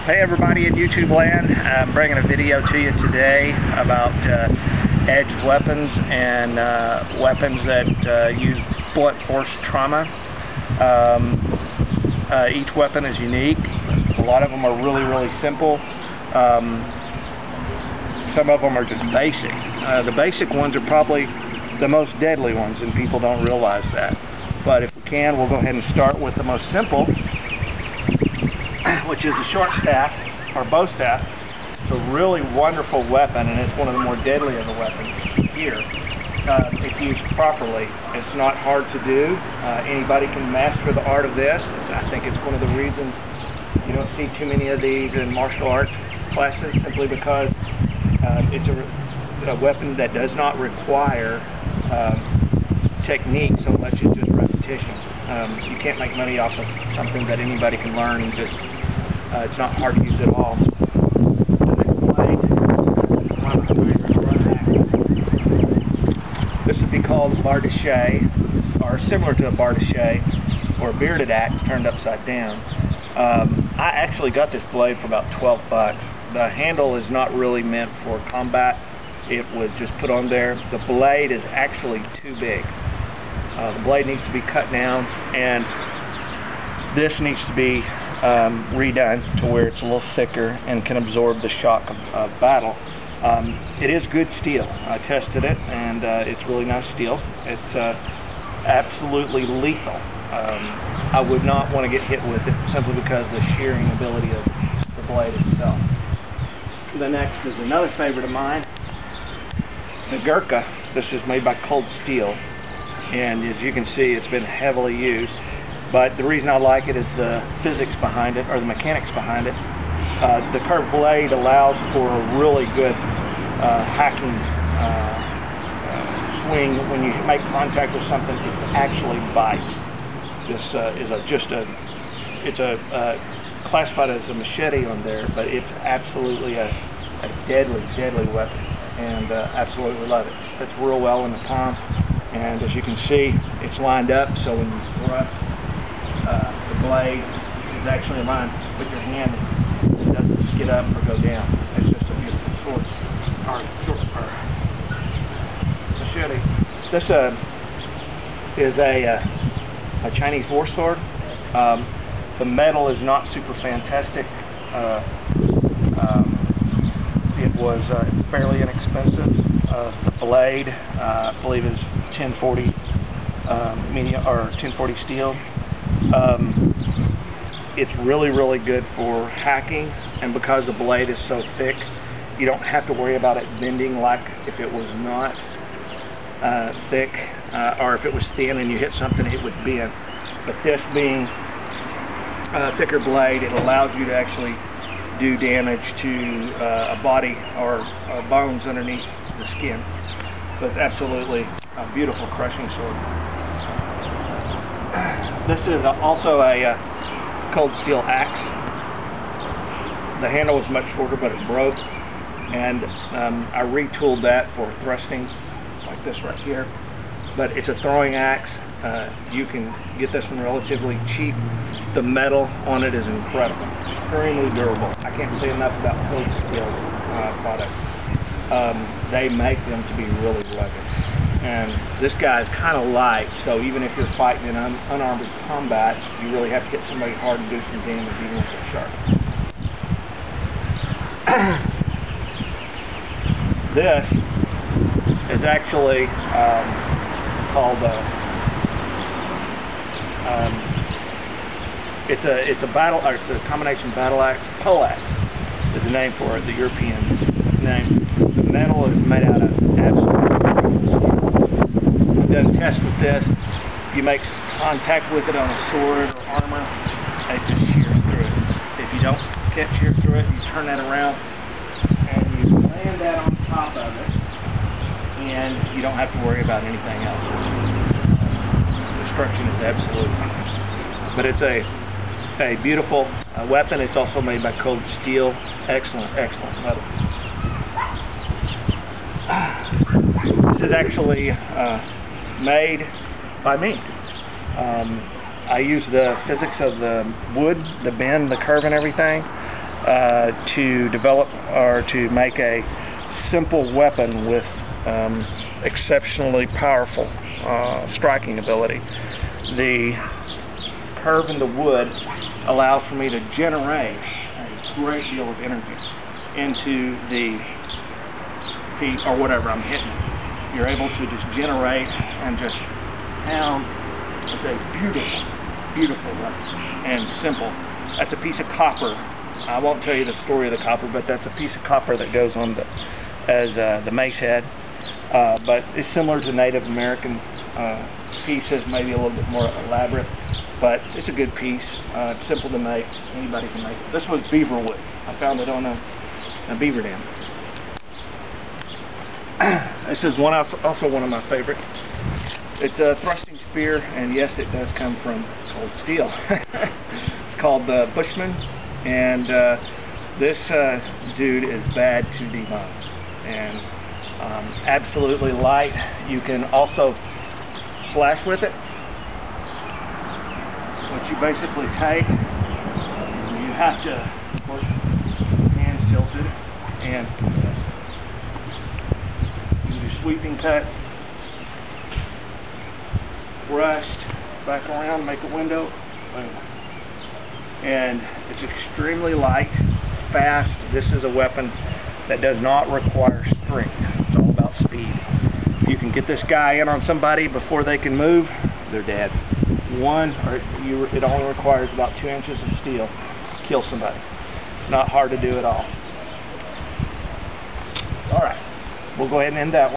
Hey everybody in YouTube land, I'm bringing a video to you today about edged weapons and weapons that use blunt force trauma. Each weapon is unique. A lot of them are really simple. Some of them are just basic. The basic ones are probably the most deadly ones, and people don't realize that. But if we can, we'll go ahead and start with the most simple, which is the short staff, or bow staff. It's a really wonderful weapon, and it's one of the more deadly of the weapons here. If used properly, it's not hard to do. Anybody can master the art of this. I think it's one of the reasons you don't see too many of these in martial arts classes, simply because it's a weapon that does not require technique so much as just repetition. You can't make money off of something that anybody can learn, and just it's not hard to use at all. This would be called a bardachet, or similar to a bardachet, or a bearded axe turned upside down. I actually got this blade for about 12 bucks. The handle is not really meant for combat. It was just put on there. The blade is actually too big. The blade needs to be cut down, and this needs to be redone to where it's a little thicker and can absorb the shock of battle. It is good steel. I tested it, and it's really nice steel. It's absolutely lethal. I would not want to get hit with it simply because of the shearing ability of the blade itself. The next is another favorite of mine, the Gurkha. This is made by Cold Steel, and as you can see, it's been heavily used. But the reason I like it is the physics behind it, or the mechanics behind it. The curved blade allows for a really good hacking swing. When you make contact with something, it actually bites. This is classified as a machete on there, but it's absolutely a deadly weapon, and absolutely love it. Fits real well in the palm, and as you can see, it's lined up, so when you thrust, the blade is actually aligned with your hand. It doesn't skid up or go down. It's just a beautiful sword, or machete. This is a Chinese war sword. The metal is not super fantastic. It was fairly inexpensive. The blade, I believe, is 1040 medium, or 1040 steel. It's really good for hacking, and because the blade is so thick, you don't have to worry about it bending like if it was not thick, or if it was thin and you hit something, it would bend. But this being a thicker blade, it allows you to actually do damage to a body or bones underneath the skin. So it's absolutely a beautiful crushing sword. This is also a Cold Steel axe. The handle was much shorter, but it broke, and I retooled that for thrusting, like this right here. But it's a throwing axe. You can get this one relatively cheap. The metal on it is incredible, extremely durable. I can't say enough about Cold Steel products. They make them to be really rugged. And this guy is kind of light, so even if you're fighting in unarmed combat, you really have to hit somebody hard and do some damage, even with it sharp. This is actually called it's a combination battle axe. Poleaxe is the name for it, the European name. The metal is made out of absolute steel. I've done tests with this. You make contact with it on a sword or armor, it just shears through it. If you can't shear through it, you turn that around and you land that on top of it, and you don't have to worry about anything else. Destruction is absolute. But it's a beautiful weapon. It's also made by Cold Steel. Excellent metal. This is actually made by me. I use the physics of the wood, the bend, the curve, and everything. to develop or to make a simple weapon with exceptionally powerful striking ability. The curve in the wood allows for me to generate a great deal of energy into the piece or whatever I'm hitting. You're able to just generate and just pound. It's a beautiful weapon and simple. That's a piece of copper. I won't tell you the story of the copper, but that's a piece of copper that goes on as the mace head. But it's similar to Native American pieces, maybe a little bit more elaborate, but it's a good piece. It's simple to make. Anybody can make it. This was beaver wood. I found it on a beaver dam. This is also one of my favorites. It's a thrusting spear, and yes, it does come from cold steel. It's called the Bushman, and this dude is bad to the bone, and absolutely light. You can also slash with it, which you basically take. You have to, of course, hands tilted, and you do sweeping cuts, thrust back around, make a window, boom. And it's extremely light, fast. This is a weapon that does not require strength. It's all about speed. If you can get this guy in on somebody before they can move, they're dead. It only requires about 2 inches of steel to kill somebody. It's not hard to do at all. Alright, we'll go ahead and end that one.